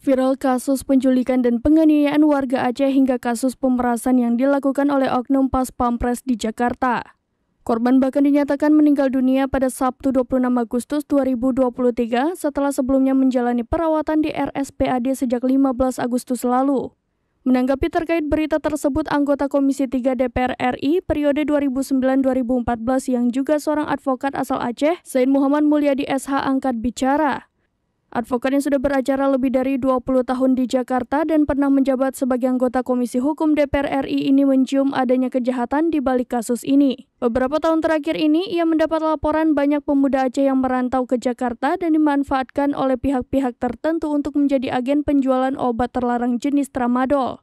Viral kasus penculikan dan penganiayaan warga Aceh hingga kasus pemerasan yang dilakukan oleh oknum Pas Pampres di Jakarta. Korban bahkan dinyatakan meninggal dunia pada Sabtu 26 Agustus 2023 setelah sebelumnya menjalani perawatan di RSPAD sejak 15 Agustus lalu. Menanggapi terkait berita tersebut, anggota Komisi 3 DPR RI periode 2009-2014 yang juga seorang advokat asal Aceh, Said Muhammad Mulyadi SH angkat bicara. Advokat yang sudah beracara lebih dari 20 tahun di Jakarta dan pernah menjabat sebagai anggota Komisi Hukum DPR RI ini mencium adanya kejahatan di balik kasus ini. Beberapa tahun terakhir ini, ia mendapat laporan banyak pemuda Aceh yang merantau ke Jakarta dan dimanfaatkan oleh pihak-pihak tertentu untuk menjadi agen penjualan obat terlarang jenis tramadol.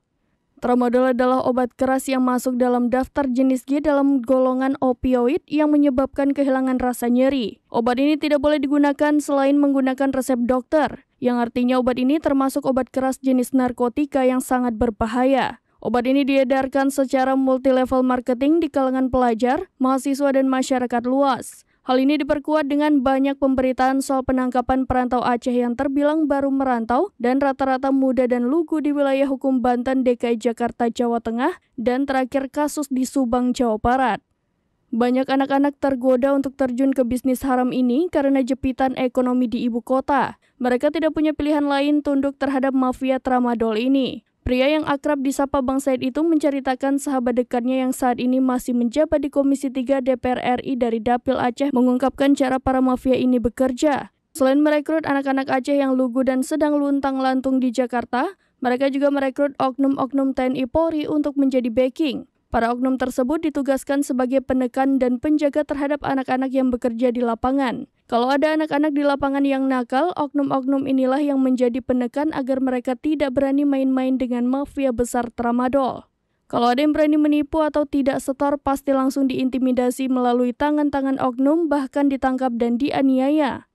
Tramadol adalah obat keras yang masuk dalam daftar jenis G dalam golongan opioid yang menyebabkan kehilangan rasa nyeri. Obat ini tidak boleh digunakan selain menggunakan resep dokter, yang artinya obat ini termasuk obat keras jenis narkotika yang sangat berbahaya. Obat ini diedarkan secara multilevel marketing di kalangan pelajar, mahasiswa, dan masyarakat luas. Hal ini diperkuat dengan banyak pemberitaan soal penangkapan perantau Aceh yang terbilang baru merantau dan rata-rata muda dan lugu di wilayah hukum Banten, DKI Jakarta, Jawa Tengah, dan terakhir kasus di Subang, Jawa Barat. Banyak anak-anak tergoda untuk terjun ke bisnis haram ini karena jepitan ekonomi di ibu kota. Mereka tidak punya pilihan lain tunduk terhadap mafia tramadol ini. Pria yang akrab disapa Bang Said itu menceritakan sahabat dekatnya yang saat ini masih menjabat di Komisi 3 DPR RI dari Dapil Aceh mengungkapkan cara para mafia ini bekerja. Selain merekrut anak-anak Aceh yang lugu dan sedang luntang-lantung di Jakarta, mereka juga merekrut oknum-oknum TNI Polri untuk menjadi backing. Para oknum tersebut ditugaskan sebagai penekan dan penjaga terhadap anak-anak yang bekerja di lapangan. Kalau ada anak-anak di lapangan yang nakal, oknum-oknum inilah yang menjadi penekan agar mereka tidak berani main-main dengan mafia besar tramadol. Kalau ada yang berani menipu atau tidak setor, pasti langsung diintimidasi melalui tangan-tangan oknum, bahkan ditangkap dan dianiaya.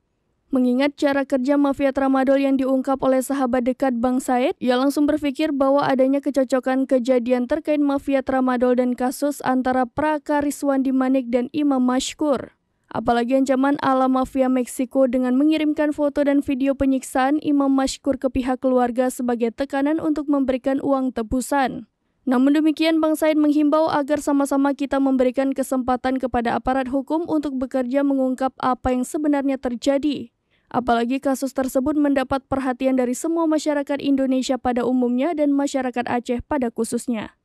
Mengingat cara kerja mafia tramadol yang diungkap oleh sahabat dekat Bang Said, ia langsung berpikir bahwa adanya kecocokan kejadian terkait mafia tramadol dan kasus antara Praka Rizwandi Manik dan Imam Mashkur. Apalagi ancaman ala mafia Meksiko dengan mengirimkan foto dan video penyiksaan Imam Mashkur ke pihak keluarga sebagai tekanan untuk memberikan uang tebusan. Namun demikian, Bang Said menghimbau agar sama-sama kita memberikan kesempatan kepada aparat hukum untuk bekerja mengungkap apa yang sebenarnya terjadi. Apalagi kasus tersebut mendapat perhatian dari semua masyarakat Indonesia pada umumnya dan masyarakat Aceh pada khususnya.